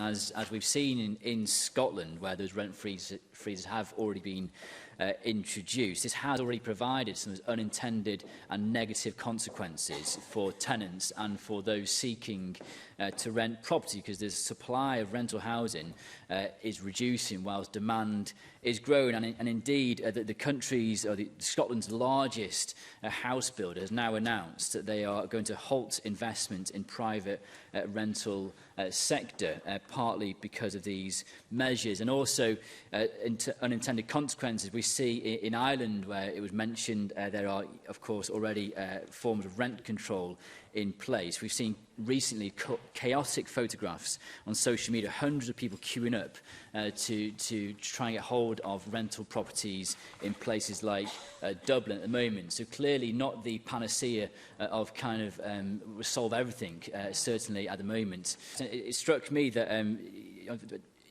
as we've seen in Scotland, where those rent freezes have already been introduced, this has already provided some unintended and negative consequences for tenants and for those seeking to rent property, because the supply of rental housing is reducing whilst demand is growing. And indeed, the country's, or Scotland's largest house builder has now announced that they are going to halt investment in private rental sector, partly because of these measures. And also unintended consequences we see in Ireland, where it was mentioned there are, of course, already forms of rent control in place. We've seen recently chaotic photographs on social media, hundreds of people queuing up to try and get hold of rental properties in places like Dublin at the moment. So clearly not the panacea of kind of solve everything, certainly at the moment. It struck me that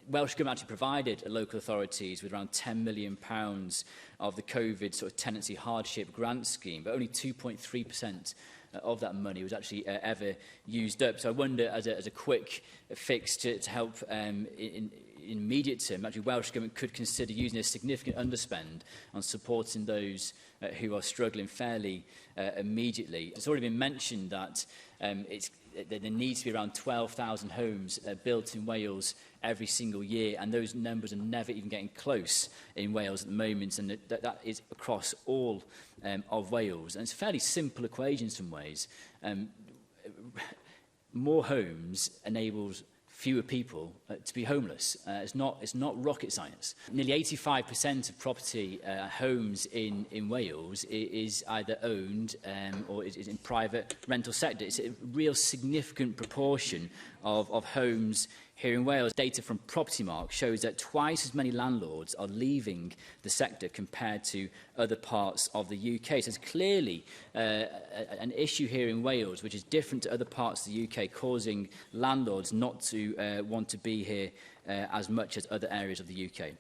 Welsh Government actually provided local authorities with around £10 million of the COVID sort of tenancy hardship grant scheme, but only 2.3% of that money was actually ever used up. So I wonder, as a quick fix to help in immediate term, actually Welsh Government could consider using a significant underspend on supporting those who are struggling fairly immediately. It's already been mentioned that there needs to be around 12,000 homes built in Wales every single year, and those numbers are never even getting close in Wales at the moment, and that is across all of Wales. And it's a fairly simple equation in some ways. More homes enables fewer people to be homeless. It's not rocket science. Nearly 85% of property homes in Wales is either owned or is in private rental sector. It's a real significant proportion of homes here in Wales. Data from Propertymark shows that twice as many landlords are leaving the sector compared to other parts of the UK. So it's clearly an issue here in Wales which is different to other parts of the UK, causing landlords not to want to be here as much as other areas of the UK.